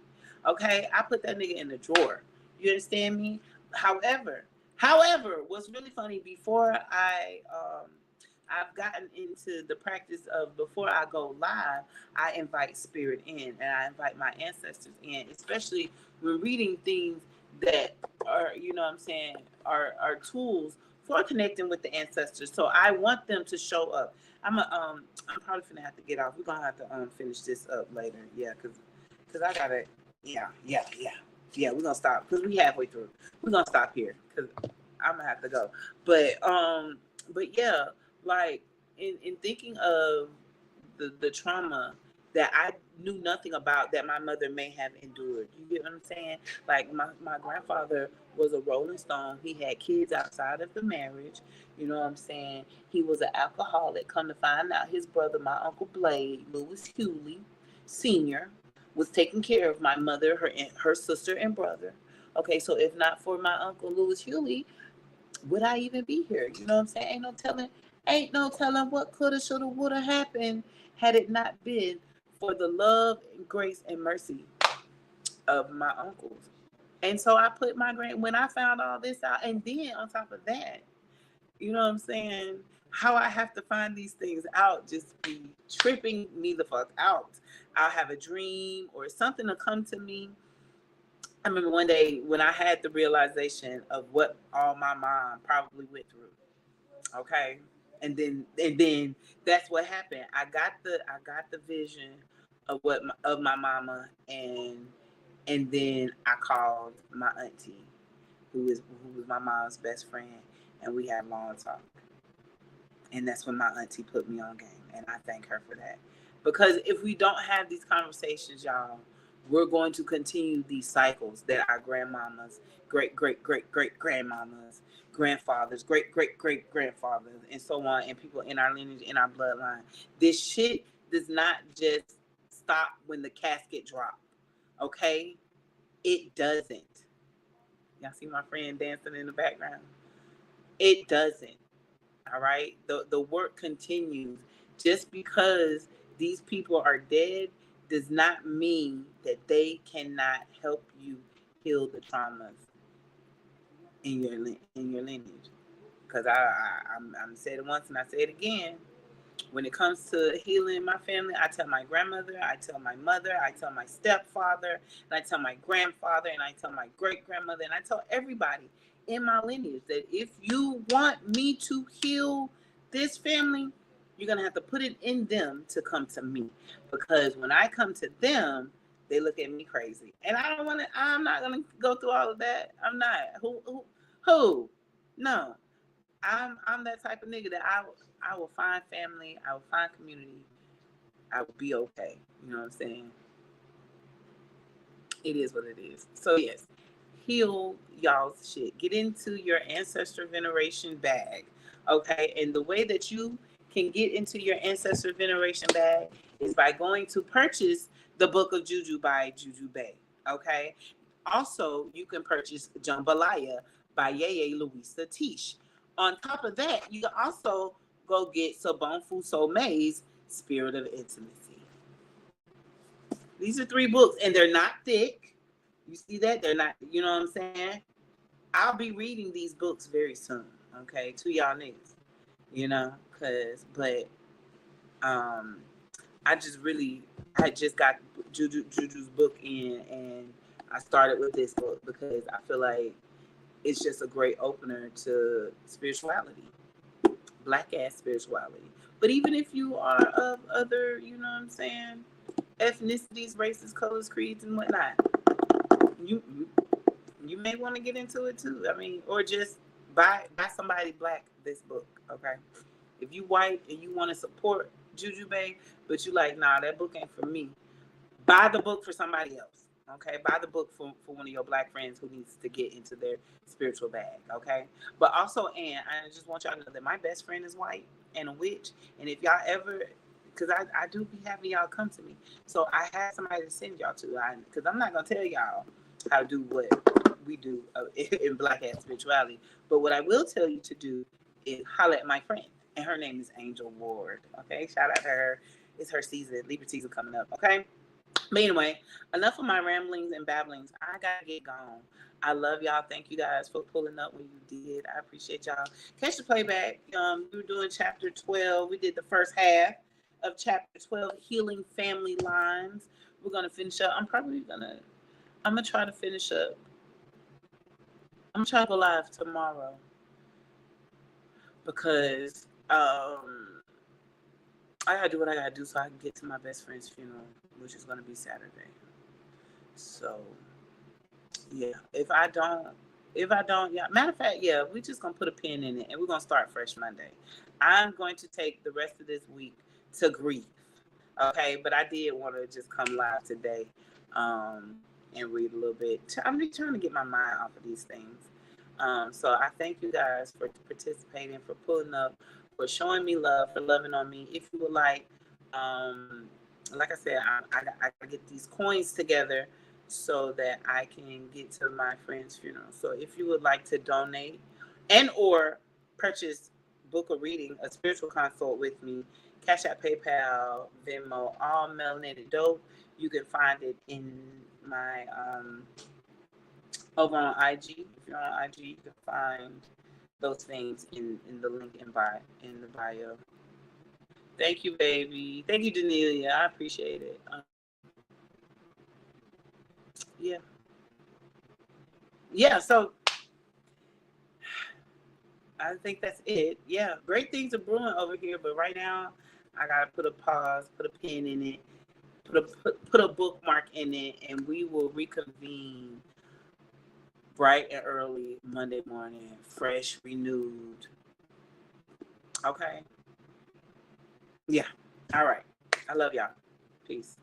Okay, I put that nigga in the drawer. You understand me? However, what's really funny, before I've gotten into the practice of, before I go live, I invite spirit in and I invite my ancestors in, especially when reading things that are, you know what I'm saying, are tools for connecting with the ancestors. So I want them to show up. I'm probably gonna have to get off. We're gonna have to finish this up later. Yeah, cause I gotta. Yeah. We're gonna stop because we halfway through. We're gonna stop here because I'm gonna have to go. But yeah, like in thinking of the trauma that I knew nothing about, that my mother may have endured. You get what I'm saying? Like my grandfather was a Rolling Stone. He had kids outside of the marriage. You know what I'm saying? He was an alcoholic. Come to find out, his brother, my Uncle Blade, Louis Hewley Sr., was taking care of my mother, her sister and brother. Okay, so if not for my Uncle Louis Hewley, would I even be here? You know what I'm saying? Ain't no telling what coulda, shoulda, woulda happened had it not been for the love, grace, and mercy of my uncles. And so I put when I found all this out, and then on top of that, you know what I'm saying, how I have to find these things out just be tripping me the fuck out. I'll have a dream or something to come to me. I remember one day when I had the realization of what all my mom probably went through. Okay. And then that's what happened. I got the vision of of my mama, and And then I called my auntie, who was my mom's best friend, and we had a long talk. And that's when my auntie put me on game, and I thank her for that. Because if we don't have these conversations, y'all, we're going to continue these cycles that our grandmamas, great grandmamas, grandfathers, great grandfathers, and so on, and people in our lineage, in our bloodline. This shit does not just stop when the casket drops, okay? It doesn't. Y'all see my friend dancing in the background? It doesn't. All right. The work continues. Just because these people are dead does not mean that they cannot help you heal the traumas in your lineage. Because I'm said it once and I say it again. When it comes to healing my family, I tell my grandmother, I tell my mother, I tell my stepfather, and I tell my grandfather, and I tell my great grandmother, and I tell everybody in my lineage that if you want me to heal this family, you're going to have to put it in them to come to me. Because when I come to them, they look at me crazy. And I'm not going to go through all of that. I'm not. Who? No. I'm that type of nigga that I will find family, I will find community, I will be okay. You know what I'm saying? It is what it is. So yes, heal y'all's shit. Get into your ancestor veneration bag, okay? And the way that you can get into your ancestor veneration bag is by going to purchase the book of Juju by Juju Bay, okay? Also, you can purchase Jambalaya by 𝑉𝒖𝒖. On top of that, you can also go get 𝑚𝒉𝒆 Spirit of Intimacy. These are 3 books, and they're not thick. You see that? They're not, you know what I'm saying? I'll be reading these books very soon, okay, to y'all niggas, you know, I just got Juju's book in, and I started with this book because I feel like it's just a great opener to spirituality, black ass spirituality. But even if you are of other, you know what I'm saying, ethnicities, races, colors, creeds, and whatnot, you may want to get into it too. I mean, or just buy somebody black this book, okay? If you white and you want to support Juju Bay, but you like, nah, that book ain't for me, buy the book for somebody else. Okay, buy the book for one of your black friends who needs to get into their spiritual bag. Okay, but also, and I just want y'all to know that my best friend is white and a witch. And if y'all ever, because I do be having y'all come to me, so I had somebody to send y'all to. Because I'm not gonna tell y'all how to do what we do in black ass spirituality, but what I will tell you to do is holler at my friend, and her name is Angel Ward. Okay, shout out to her. It's her season, Libra season coming up. Okay. But anyway, enough of my ramblings and babblings. I gotta get gone. I love y'all. Thank you guys for pulling up when you did. I appreciate y'all. Catch the playback. We were doing chapter 12. We did the first half of chapter 12, healing family lines. We're gonna finish up. I'm gonna try to finish up. I'm gonna try to go live tomorrow because I gotta do what I gotta do so I can get to my best friend's funeral, which is gonna be Saturday. So yeah, if I don't, yeah. Matter of fact, yeah, we just gonna put a pin in it and we're gonna start fresh Monday. I'm going to take the rest of this week to grieve. Okay, but I did want to just come live today, and read a little bit. I'm just trying to get my mind off of these things. So I thank you guys for participating, for pulling up, for showing me love, for loving on me. If you would like I said, I get these coins together so that I can get to my friend's funeral. So if you would like to donate and or purchase, book a reading, a spiritual consult with me, Cash App, PayPal, Venmo, all melanated dope. You can find it in my over on IG. If you're on IG, you can find those things in the link in the bio. Thank you, baby. Thank you, Danelia. I appreciate it. Yeah. So I think that's it. Yeah, great things are brewing over here, but right now I gotta put a pause, put a pin in it. Put a bookmark in it, and we will reconvene bright and early Monday morning, fresh, renewed. Okay? Yeah. All right. I love y'all. Peace.